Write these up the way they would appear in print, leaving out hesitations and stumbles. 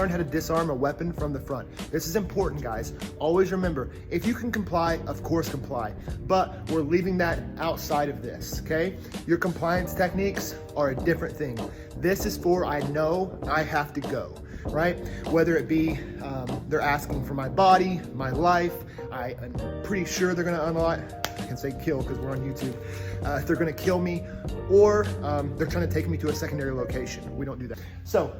learn how to disarm a weapon from the front. This is important, guys. Always remember, if you can comply, of course comply, but we're leaving that outside of this, okay? Your compliance techniques are a different thing. This is for I know I have to go, right? Whether it be they're asking for my body, my life, I'm pretty sure they're gonna unlock, I can say kill because we're on YouTube. If they're gonna kill me, or they're trying to take me to a secondary location. We don't do that. So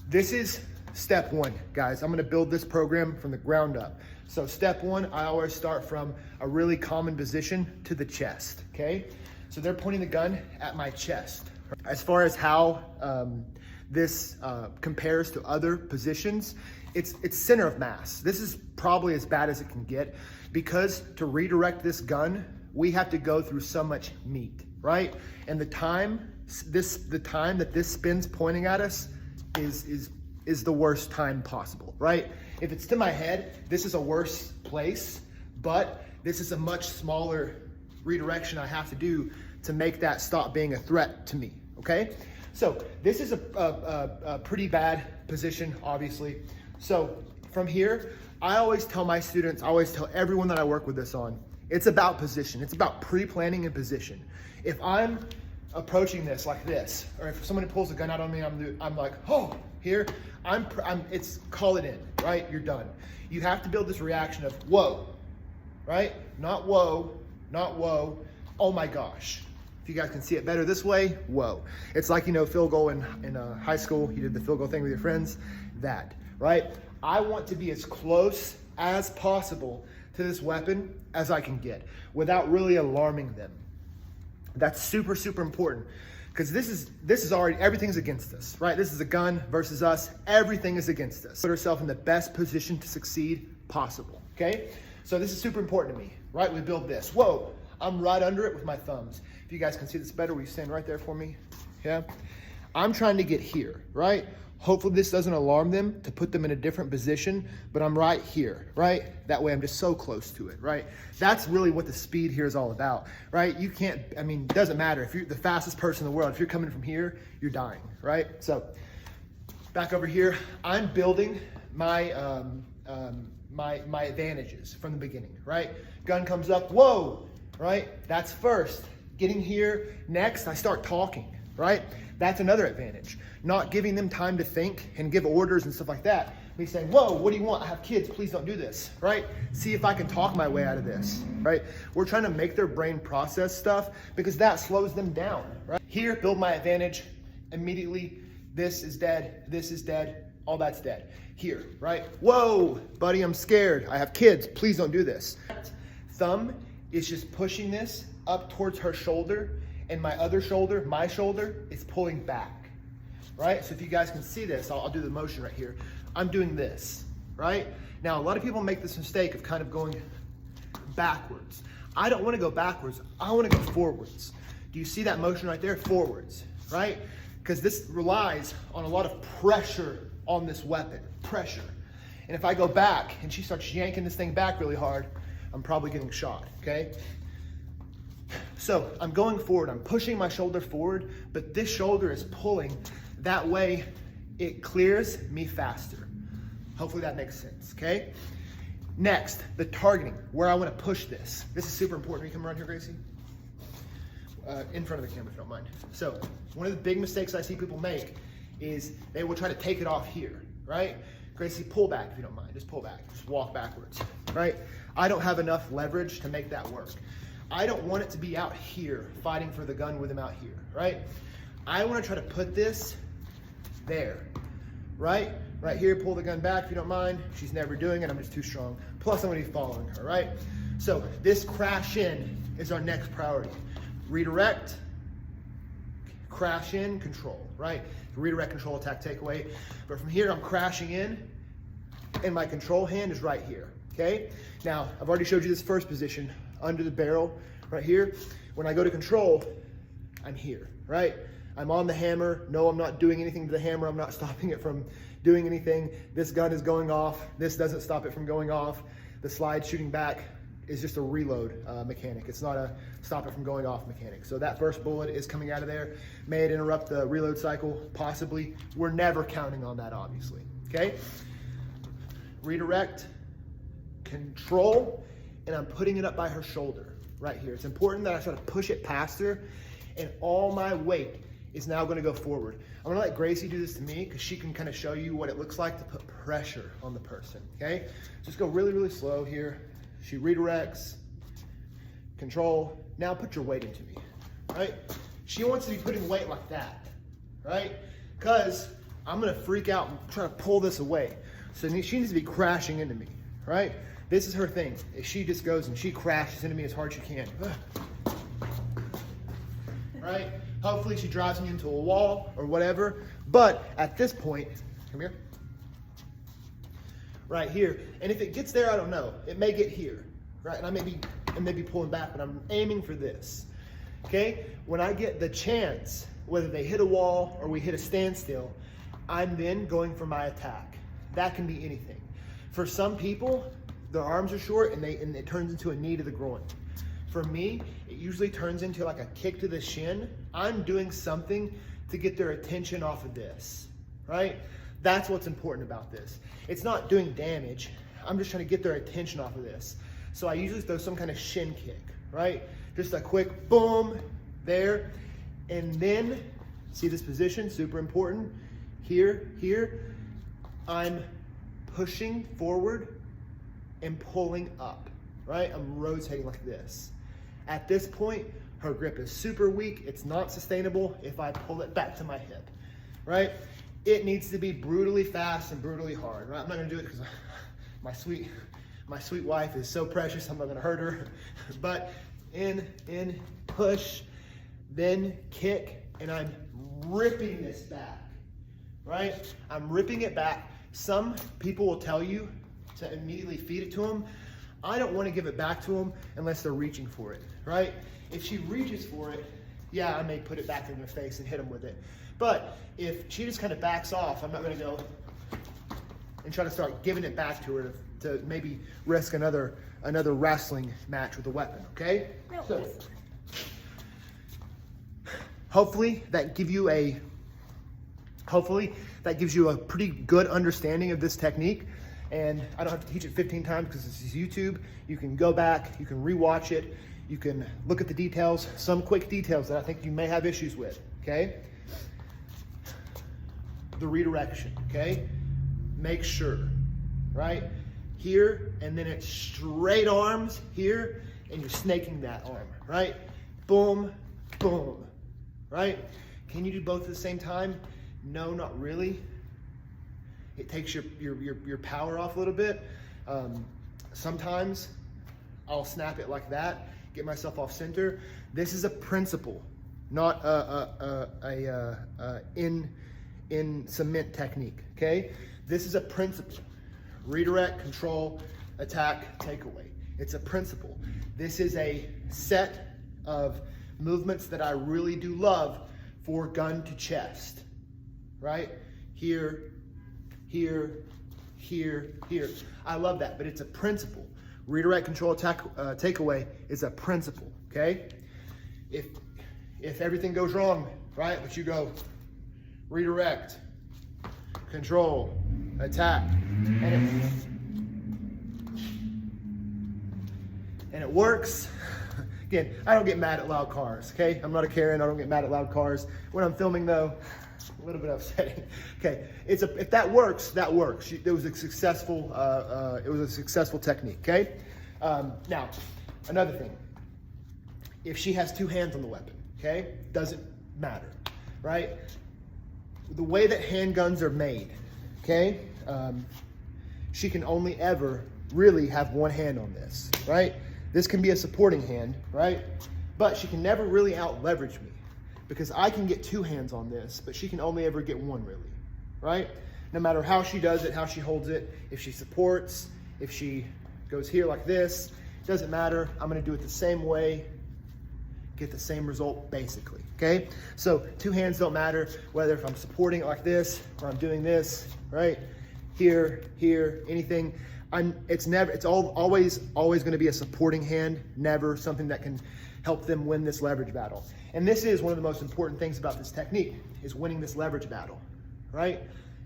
this is step one, guys. I'm gonna build this program from the ground up. So step one, I always start from a really common position to the chest, okay? So they're pointing the gun at my chest. As far as how this compares to other positions, it's center of mass. This is probably as bad as it can get, because to redirect this gun, we have to go through so much meat, right? And the time that this spins pointing at us is the worst time possible, right? If it's to my head, this is a worse place, but this is a much smaller redirection I have to do to make that stop being a threat to me, okay? So this is a pretty bad position, obviously. So from here, I always tell my students, I always tell everyone that I work with this on, it's about position. It's about pre-planning and position. If I'm approaching this like this, or if somebody pulls a gun out on me, I'm like, oh, here, it's call it in, right? You're done. You have to build this reaction of whoa, right? Not whoa, not whoa, oh my gosh. If you guys can see it better this way, whoa. It's like, you know, field goal in high school, you did the field goal thing with your friends, that, right? I want to be as close as possible to this weapon as I can get without really alarming them. That's super, super important, because this is already, everything's against us, right? This is a gun versus us. Everything is against us. Put ourselves in the best position to succeed possible, okay? So this is super important to me, right? We build this. Whoa, I'm right under it with my thumbs. If you guys can see this better, will you stand right there for me? Yeah. I'm trying to get here, right? Hopefully this doesn't alarm them to put them in a different position, but I'm right here, right? That way I'm just so close to it, right? That's really what the speed here is all about, right? You can't, I mean, it doesn't matter. If you're the fastest person in the world, if you're coming from here, you're dying, right? So back over here, I'm building my, my advantages from the beginning, right? Gun comes up, whoa, right? That's first. Getting here, next, I start talking, right? That's another advantage. Not giving them time to think and give orders and stuff like that. Me saying, whoa, what do you want? I have kids, please don't do this, right? See if I can talk my way out of this, right? We're trying to make their brain process stuff because that slows them down, right? Here, build my advantage. Immediately, this is dead, all that's dead. Here, right? Whoa, buddy, I'm scared. I have kids, please don't do this. Thumb is just pushing this up towards her shoulder, and my other shoulder, my shoulder, is pulling back, right? So if you guys can see this, I'll do the motion right here. I'm doing this, right? Now, a lot of people make this mistake of kind of going backwards. I don't want to go backwards. I want to go forwards. Do you see that motion right there? Forwards, right? Because this relies on a lot of pressure on this weapon, pressure. And if I go back and she starts yanking this thing back really hard, I'm probably getting shot, okay? So I'm going forward, I'm pushing my shoulder forward, but this shoulder is pulling. That way it clears me faster. Hopefully that makes sense, okay? Next, the targeting, where I want to push this. This is super important. Will you come around here, Gracie? In front of the camera if you don't mind. So one of the big mistakes I see people make is they will try to take it off here, right? Gracie, pull back if you don't mind. Just pull back, just walk backwards, right? I don't have enough leverage to make that work. I don't want it to be out here fighting for the gun with him out here, right? I want to try to put this there, right? Right here, pull the gun back if you don't mind. She's never doing it, I'm just too strong. Plus I'm going to be following her, right? So this crash in is our next priority. Redirect, crash in, control, right? Redirect, control, attack, take away. But from here, I'm crashing in, and my control hand is right here, okay? Now, I've already showed you this first position, under the barrel, right here. When I go to control, I'm here, right? I'm on the hammer. No, I'm not doing anything to the hammer. I'm not stopping it from doing anything. This gun is going off. This doesn't stop it from going off. The slide shooting back is just a reload mechanic. It's not a stop it from going off mechanic. So that first bullet is coming out of there. May it interrupt the reload cycle? Possibly. We're never counting on that, obviously. Okay? Redirect, control, and I'm putting it up by her shoulder right here. It's important that I try to push it past her, and all my weight is now going to go forward. I'm going to let Gracie do this to me because she can kind of show you what it looks like to put pressure on the person, okay? Just go really, really slow here. She redirects, control. Now put your weight into me, right? She wants to be putting weight like that, right? Because I'm going to freak out and try to pull this away. So she needs to be crashing into me, right? This is her thing. If she just goes and she crashes into me as hard as she can. Right? Hopefully she drives me into a wall or whatever. But at this point, come here. Right here. And if it gets there, I don't know. It may get here. Right? And I may be pulling back, but I'm aiming for this. Okay? When I get the chance, whether they hit a wall or we hit a standstill, I'm then going for my attack. That can be anything. For some people, their arms are short and it turns into a knee to the groin. For me, it usually turns into like a kick to the shin. I'm doing something to get their attention off of this, right? That's what's important about this. It's not doing damage. I'm just trying to get their attention off of this. So I usually throw some kind of shin kick, right? Just a quick boom there. And then, see this position, super important. Here, I'm pushing forward and pulling up, right? I'm rotating like this. At this point, her grip is super weak. It's not sustainable if I pull it back to my hip, right? It needs to be brutally fast and brutally hard, right? I'm not gonna do it because my sweet wife is so precious, I'm not gonna hurt her. But in, push, then kick, and I'm ripping this back, right? I'm ripping it back. Some people will tell you to immediately feed it to them. I don't want to give it back to them unless they're reaching for it, right? If she reaches for it, yeah, I may put it back in their face and hit them with it. But if she just kind of backs off, I'm not going to go and try to start giving it back to her to maybe risk another wrestling match with a weapon, okay? No. So, hopefully that gives you a pretty good understanding of this technique. And I don't have to teach it 15 times because this is YouTube. You can go back, you can rewatch it, you can look at the details, some quick details that I think you may have issues with, okay? The redirection, okay? Make sure, right? Here, and then it's straight arms here, and you're snaking that arm, right? Boom, boom, right? Can you do both at the same time? No, not really. It takes your power off a little bit. Sometimes I'll snap it like that, get myself off center. This is a principle, not in cement technique, okay? This is a principle. Redirect, control, attack, takeaway. It's a principle. This is a set of movements that I really do love for gun to chest, right? Here, here, here, here. I love that, but it's a principle. Redirect, control, attack, takeaway is a principle, okay? If everything goes wrong, right, but you go redirect, control, attack, and it works. Again, I don't get mad at loud cars, okay? I'm not a Karen, I don't get mad at loud cars. When I'm filming though, a little bit upsetting. Okay, if that works, that works. It was a successful technique. Okay. Now, another thing. If she has two hands on the weapon, okay, doesn't matter, right? The way that handguns are made, okay, she can only ever really have one hand on this, right? This can be a supporting hand, right? But she can never really out leverage me, because I can get two hands on this, but she can only ever get one, really, right? No matter how she does it, how she holds it, if she supports, if she goes here like this, doesn't matter. I'm gonna do it the same way, get the same result, basically, okay? So two hands don't matter, whether if I'm supporting it like this, or I'm doing this, right? Here, anything. It's always going to be a supporting hand, never something that can help them win this leverage battle. And this is one of the most important things about this technique, is winning this leverage battle, right?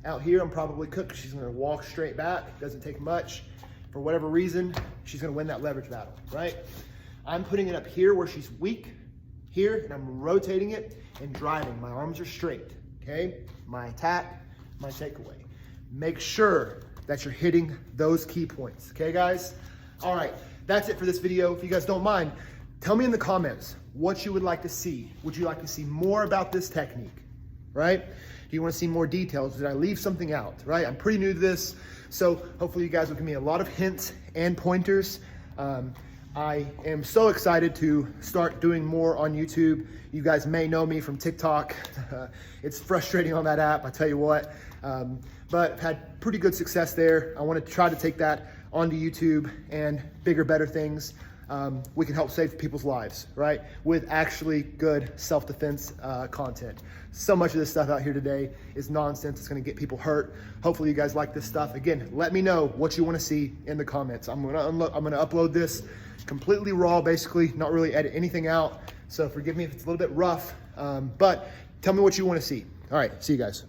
Out here, I'm probably cooked. She's going to walk straight back. Doesn't take much. For whatever reason, she's going to win that leverage battle, right? I'm putting it up here where she's weak, here, and I'm rotating it and driving. My arms are straight, okay? My attack, my takeaway. Make sure that you're hitting those key points, okay, guys? All right, that's it for this video. If you guys don't mind, tell me in the comments what you would like to see. Would you like to see more about this technique, right? Do you want to see more details? Did I leave something out, right? I'm pretty new to this, so hopefully you guys will give me a lot of hints and pointers. I am so excited to start doing more on YouTube. You guys may know me from TikTok. It's frustrating on that app, I tell you what. But I've had pretty good success there. I want to try to take that onto YouTube and bigger, better things. We can help save people's lives, right? With actually good self-defense content. So much of this stuff out here today is nonsense. It's gonna get people hurt. Hopefully you guys like this stuff. Again, let me know what you wanna see in the comments. I'm gonna upload this completely raw, basically, not really edit anything out. So forgive me if it's a little bit rough, but tell me what you wanna see. All right, see you guys.